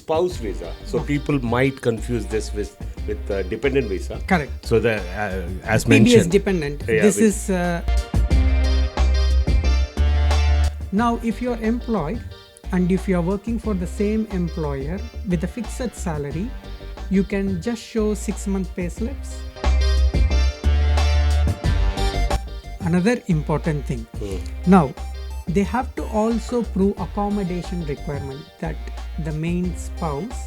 spouse visa. So people might confuse this with dependent visa. Correct. So the as PBS mentioned, dependent. Yeah, This we- is now if you are employed and if you are working for the same employer with a fixed salary, you can just show 6-month pay slips. Another important thing. Now, they have to also prove accommodation requirement that the main spouse.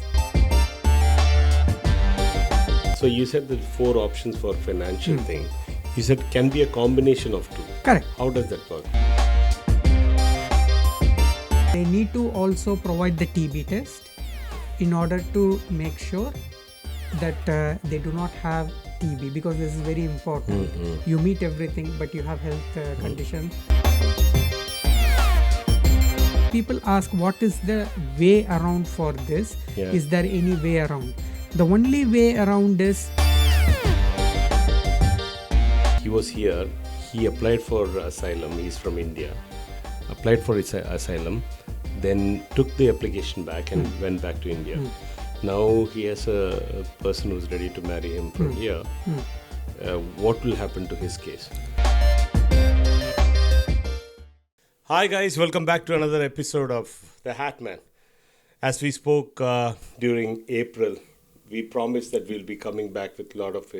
So you said the 4 options for financial thing. You said can be a combination of 2. Correct. How does that work? They need to also provide the TB test in order to make sure that they do not have TB, because this is very important. You meet everything but you have health conditions. People ask what is the way around for this. Yeah. Is there any way around? The only way around is He was here. He applied for asylum. He's from India. Applied for his asylum, then took the application back and went back to India. Now he has a person who's ready to marry him from here. What will happen to his case? Hi guys, welcome back to another episode of The Hat Man. As we spoke during April, we promised that we'll be coming back with a lot of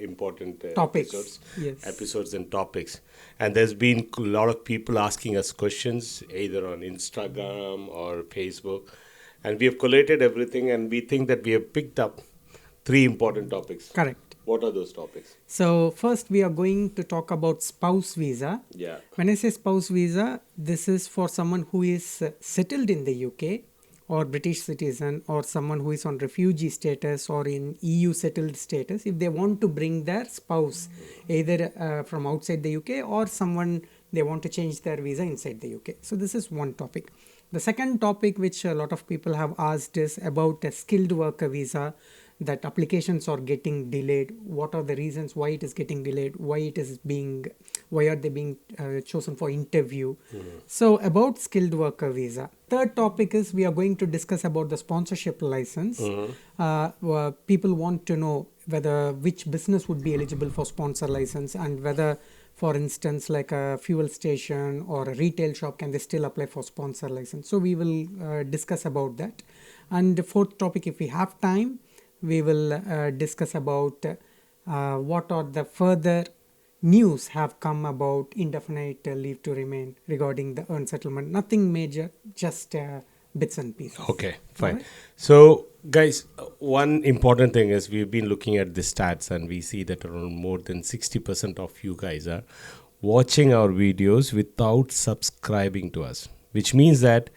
important topics. episodes and topics. And there's been a lot of people asking us questions either on Instagram or Facebook. And we have collated everything and we think that we have picked up 3 important topics. correct. What are those topics? So first we are going to talk about spouse visa. Yeah. When I say spouse visa, this is for someone who is settled in the UK or British citizen, or someone who is on refugee status or in EU settled status. If they want to bring their spouse either from outside the UK or someone they want to change their visa inside the UK. So this is one topic. The second topic which a lot of people have asked is about a skilled worker visa, that applications are getting delayed. What are the reasons why it is getting delayed? Why are they being chosen for interview? So about skilled worker visa. Third topic is we are going to discuss about the sponsorship license. People want to know whether which business would be eligible for sponsor license, and whether, for instance, like a fuel station or a retail shop, can they still apply for sponsor license? So we will discuss about that. And the fourth topic, if we have time, we will discuss about what are the further news have come about indefinite leave to remain regarding the earned settlement. Nothing major, just bits and pieces. Okay, fine. Alright. So, guys, one important thing is we've been looking at the stats and we see that around more than 60% of you guys are watching our videos without subscribing to us, which means that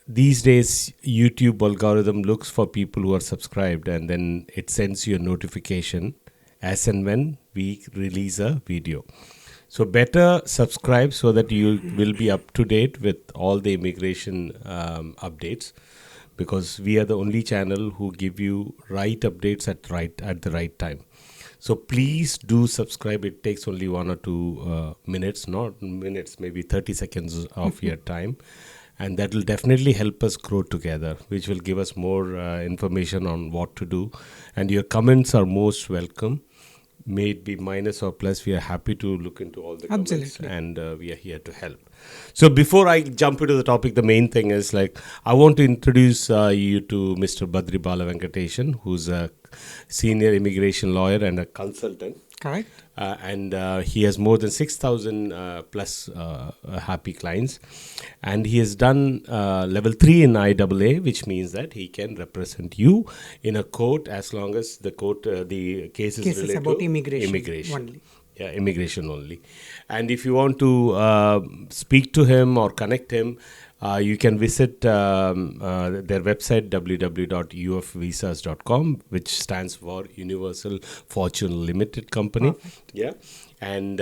these days YouTube algorithm looks for people who are subscribed and then it sends you a notification as and when we release a video. So better subscribe so that you will be up to date with all the immigration updates, because we are the only channel who give you right updates at the right time. So please do subscribe. It takes only 1 or 2 minutes, not minutes, maybe 30 seconds of your time. And that will definitely help us grow together, which will give us more information on what to do. And your comments are most welcome. May it be minus or plus, we are happy to look into all the comments. Absolutely. And we are here to help. So before I jump into the topic, the main thing is I want to introduce you to Mr. Badri Bala Venkatesh, who's a senior immigration lawyer and a consultant. Correct. And he has more than 6,000 plus happy clients, and he has done level 3 in IAA, which means that he can represent you in a court as long as the court the case is Cases related about to immigration only. Yeah, immigration only. And if you want to speak to him or connect him, you can visit their website www.ufvisas.com, which stands for Universal Fortune Limited Company. Perfect. Yeah, and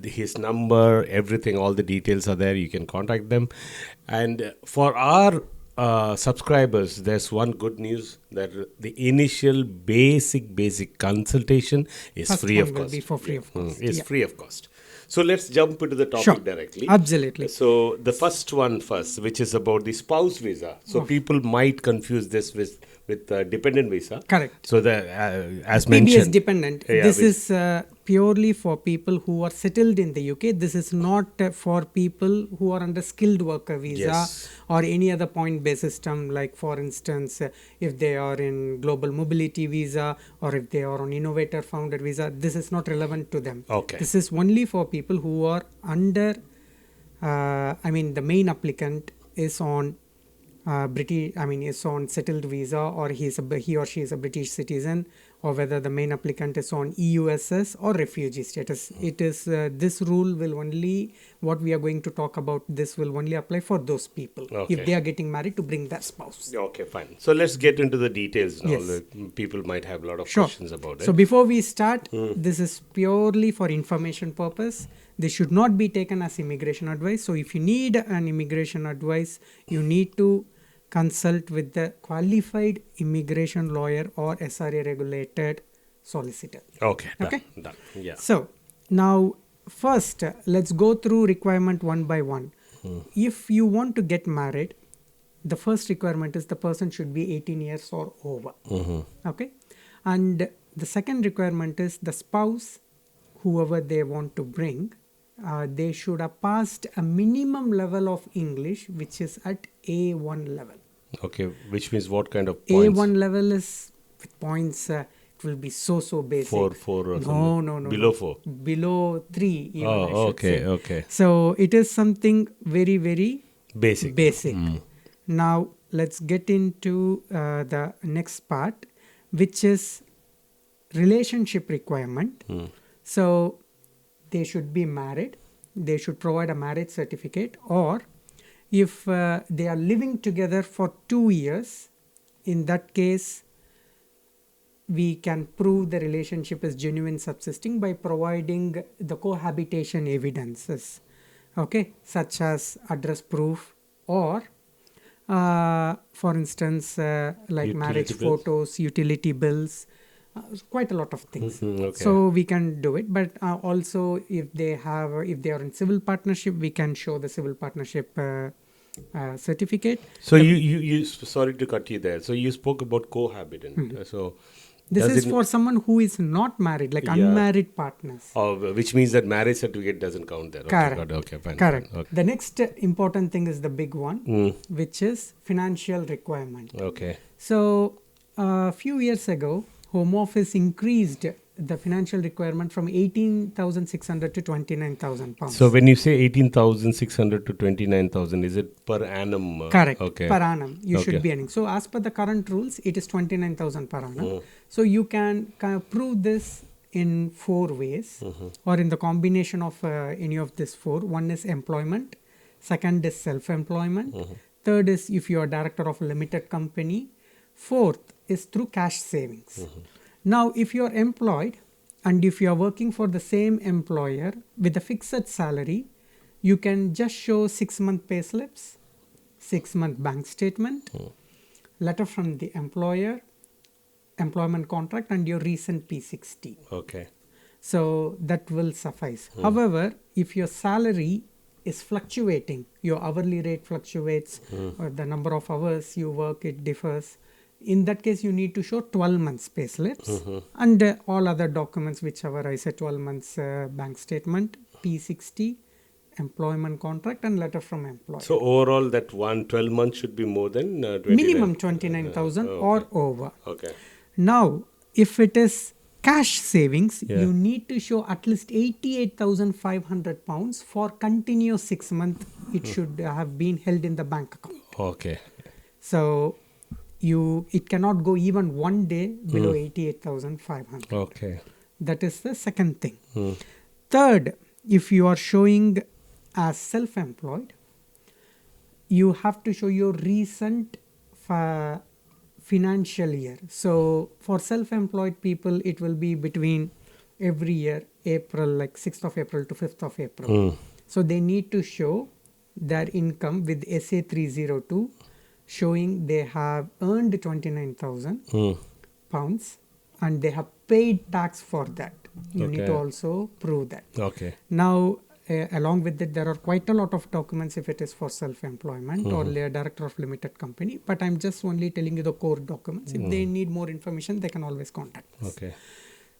his number, everything, all the details are there. You can contact them. And for our subscribers, there's one good news, that the initial basic consultation is First free one of will cost. be for free of cost. It's Yeah. free of cost. So let's jump into the topic Sure. directly. Absolutely. So the first one first, which is about the spouse visa. So people might confuse this with dependent visa. Correct. So the as PBS mentioned, dependent. Yeah, This which- is purely for people who are settled in the UK. This is not for people who are under skilled worker visa Yes. or any other point based system. Like for instance, if they are in global mobility visa or if they are on innovator founder visa, this is not relevant to them. Okay. This is only for people who are under. The main applicant is on British. Is on settled visa, or he or she is a British citizen, or whether the main applicant is on EUSS or refugee status. It is this rule will only what we are going to talk about. This will only apply for those people Okay. if they are getting married to bring their spouse. Okay, fine. So let's get into the details now. Yes. People might have a lot of Sure. questions about it. So before we start, this is purely for information purpose. This should not be taken as immigration advice. So if you need an immigration advice, you need to consult with the qualified immigration lawyer or SRA regulated solicitor. Okay, done, Okay. done. Yeah. So now first let's go through requirement one by one. If you want to get married, the first requirement is the person should be 18 years or over. Okay. And the second requirement is the spouse, whoever they want to bring, they should have passed a minimum level of English, which is at A1 level. Okay, which means what kind of points? A1 level is with points. It will be so basic. Four or something? No. Below 4? Below 3. Even, I should okay, say. okay. So it is something very, very Basic. basic. Now let's get into the next part, which is relationship requirement. So they should be married. They should provide a marriage certificate, or if they are living together for 2 years, in that case we can prove the relationship is genuine subsisting by providing the cohabitation evidences, okay, such as address proof or for instance like marriage Utility bills? photos, utility bills, quite a lot of things. Okay. So we can do it, but also if they are in civil partnership, we can show the civil partnership certificate. So you sorry to cut you there. So you spoke about cohabitant. So This does is it- for someone who is not married, like Yeah. unmarried partners. which means that marriage certificate doesn't count there. Okay, Correct. got it. Okay, fine. Correct. Fine. The next important thing is the big one, which is financial requirement. Okay. So a few years ago, Home Office increased the financial requirement from 18,600 to 29,000 pounds. So when you say 18,600 to 29,000, is it per annum? Correct. Okay. Per annum, you should Okay. be earning. So as per the current rules, it is 29,000 per annum. So you can kind of prove this in 4 ways, or in the combination of any of these 4. One is employment. Second is self-employment. Third is if you are director of a limited company. Fourth is through cash savings. Now, if you are employed and if you are working for the same employer with a fixed salary, you can just show 6-month pay slips, 6-month bank statement, letter from the employer, employment contract, and your recent P60. Okay. So that will suffice. However, if your salary is fluctuating, your hourly rate fluctuates, or the number of hours you work, it differs. In that case, you need to show 12 months pay slips and all other documents, whichever I said, 12 months bank statement, P60, employment contract, and letter from employer. So overall, that 12 months should be more than 29. Minimum 29,000 or over. Okay. Now, if it is cash savings, Yeah. you need to show at least 88,500 pounds for continuous 6 months. It should have been held in the bank account. Okay. So it cannot go even one day below 88,500. Okay. That is the second thing. Third, if you are showing as self-employed, you have to show your recent financial year. So for self-employed people, it will be between every year, April, like 6th of April to 5th of April. So they need to show their income with SA 302, showing they have earned 29,000 pounds and they have paid tax for that. You need to Okay. also prove that. Okay. Now, along with it, there are quite a lot of documents if it is for self-employment or director of limited company. But I'm just only telling you the core documents. If they need more information, they can always contact us. Okay.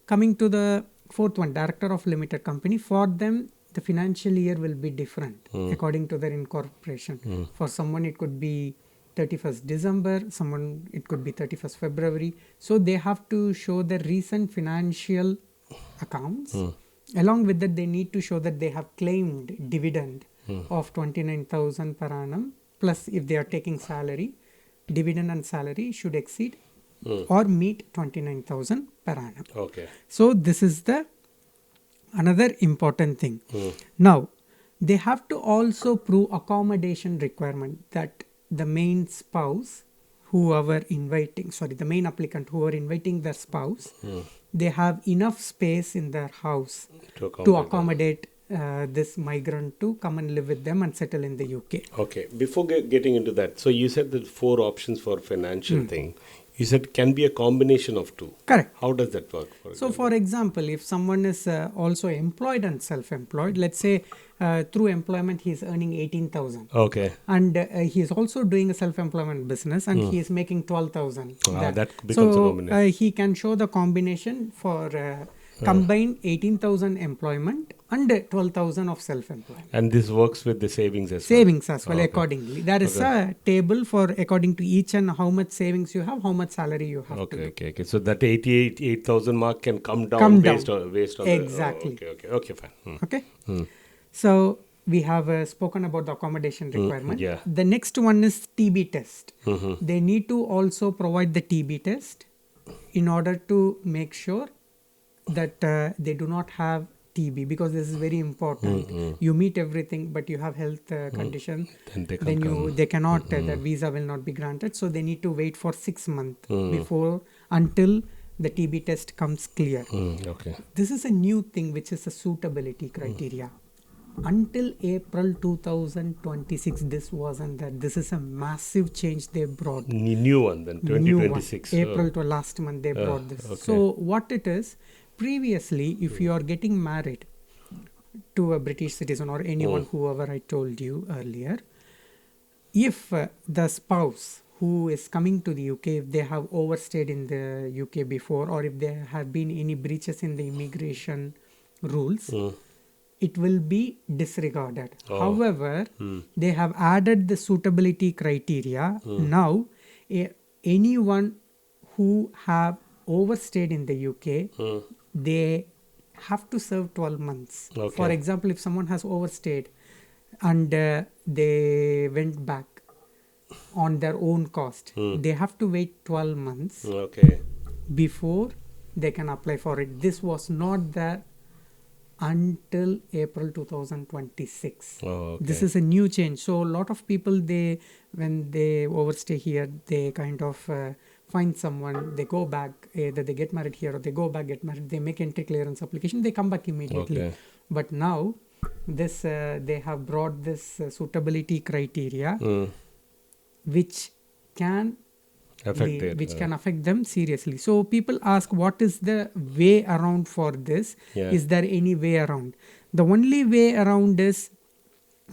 Coming to the fourth one, director of limited company. For them, the financial year will be different according to their incorporation. For someone, it could be 31st December, someone it could be 31st February. So they have to show the recent financial accounts. Along with that, they need to show that they have claimed dividend of 29,000 per annum. Plus, if they are taking salary, dividend and salary should exceed or meet 29,000 per annum. Okay. So this is the another important thing. Now, they have to also prove accommodation requirement, that the main spouse, the main applicant who are inviting their spouse, they have enough space in their house To to accommodate. accommodate this migrant to come and live with them and settle in the UK. Okay. Before getting into that, so you said the 4 options for financial thing. You said can be a combination of 2. Correct. How does that work? So, for example, if someone is also employed and self-employed, let's say through employment he is earning 18,000, Okay. and he is also doing a self-employment business, and he is making 12,000. That becomes a So combination. he can show the combination for combined 18,000 employment and 12,000 of self-employment. And this works with the savings as Savings as well, Okay. accordingly. There is a table for according to each and how much savings you have, how much salary you have well. to Okay, do. okay, okay. So that 8,000 mark can come down Come based down. on Exactly. The, okay, fine. Okay. So we have spoken about the accommodation requirement. yeah. The next one is TB test. They need to also provide the TB test in order to make sure that they do not have TB, because this is very important. You meet everything, but you have health condition, Then they then can't they cannot, the visa will not be granted. So they need to wait for 6 months before, until the TB test comes clear. Okay. This is a new thing, which is a suitability criteria. Until April 2026, this wasn't that. This is a massive change they brought. New one then, New one. 2026. April to last month they brought this. okay. So what it is, previously, if you are getting married to a British citizen or anyone, whoever I told you earlier, if the spouse who is coming to the UK, if they have overstayed in the UK before, or if there have been any breaches in the immigration rules, it will be disregarded. However, they have added the suitability criteria. Now, anyone who have overstayed in the UK, they have to serve 12 months. Okay. For example, if someone has overstayed and they went back on their own cost, they have to wait 12 months Okay. before they can apply for it. This was not there until April 2026. Okay. This is a new change. So a lot of people, when they overstay here, they kind of find someone, they go back, either they get married here or they go back, get married, they make entry clearance application, they come back immediately. Okay. But now this they have brought this suitability criteria, which can can affect them seriously. So people ask, what is the way around for this? Yeah. Is there any way around? The only way around is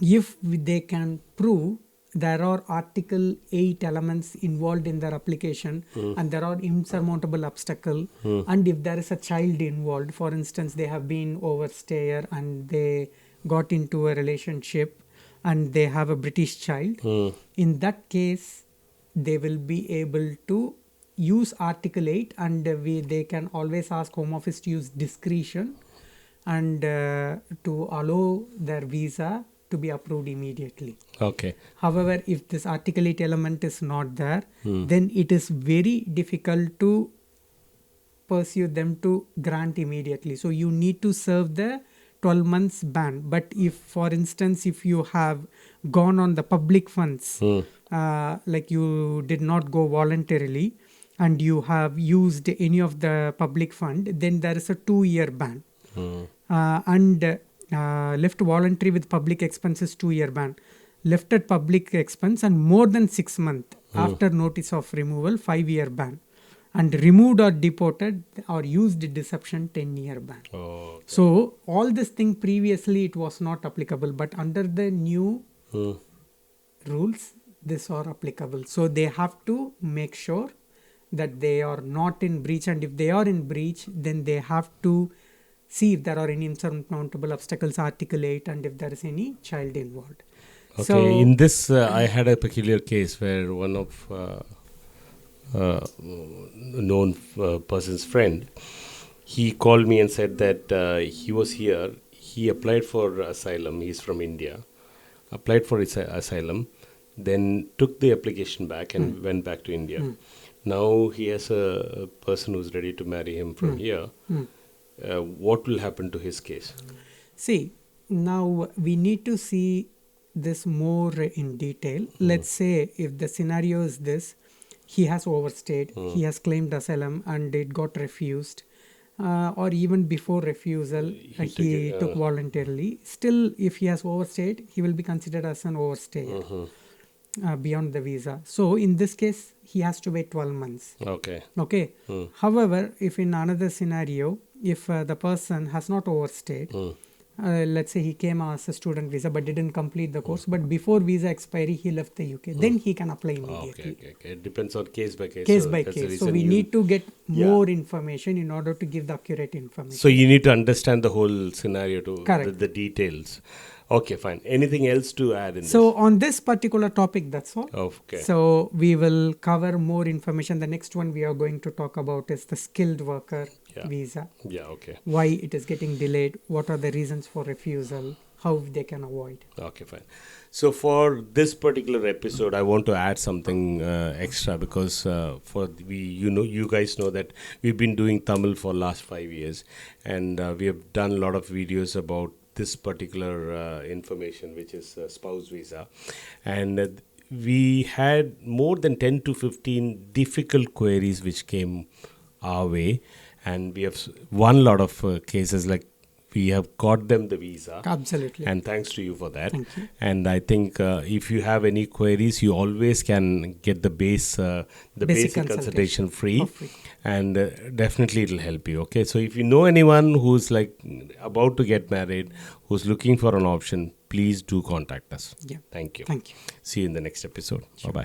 if they can prove there are Article 8 elements involved in their application and there are insurmountable obstacle, and if there is a child involved, for instance, they have been overstayer and they got into a relationship and they have a British child, in that case they will be able to use Article 8, and they can always ask Home Office to use discretion and to allow their visa to be approved immediately. Okay. However, if this Article 8 element is not there, then it is very difficult to pursue them to grant immediately. So you need to serve the 12 months ban. But if, for instance, if you have gone on the public funds, like you did not go voluntarily and you have used any of the public fund, then there is a 2-year ban. And left voluntary with public expenses, 2-year ban. Left at public expense and more than 6 months after notice of removal, 5-year ban. and removed or deported or used deception 10-year ban. Oh, So all this thing previously it was not applicable, but under the new rules this are applicable. So they have to make sure that they are not in breach, and if they are in breach, then they have to see if there are any insurmountable obstacles, Article 8, and if there is any child involved. okay. So In this, I had a peculiar case where one of known person's friend, he called me and said that he was here. He applied for asylum. He's from India. Applied for his asylum, then took the application back and went back to India. Now he has a person who's ready to marry him from here. What will happen to his case? see, now we need to see this more in detail. Let's say if the scenario is this, he has overstayed, he has claimed asylum and it got refused, or even before refusal he took voluntarily. Still, if he has overstayed, he will be considered as an overstayer beyond the visa. So in this case, he has to wait 12 months. Okay. Okay. However, if in another scenario, if the person has not overstayed, let's say he came as a student visa but didn't complete the course, but before visa expiry he left the UK, then he can apply immediately. Okay. It depends on case by case. Case So by that's the case. So reason we you- need to get more information in order to give the accurate information. So you need to understand the whole scenario to Correct. the details. Okay, fine. Anything else to add in So on this particular topic, that's all. this? Okay. So we will cover more information. The next one we are going to talk about is the skilled worker visa. Yeah, okay. Why it is getting delayed, what are the reasons for refusal, how they can avoid. Okay, fine. So for this particular episode, I want to add something extra because you guys know that we've been doing Tamil for last 5 years, and we have done a lot of videos about this particular information, which is spouse visa, and we had more than 10 to 15 difficult queries which came our way, and we have won a lot of cases, like we have got them the visa. Absolutely. And thanks to you for that. Thank you. And I think if you have any queries, you always can get the basic consultation free. For free. And definitely it will help you. Okay, so if you know anyone who's like about to get married, who's looking for an option, please do contact us. Yeah. Thank you. Thank you. See you in the next episode. Bye bye.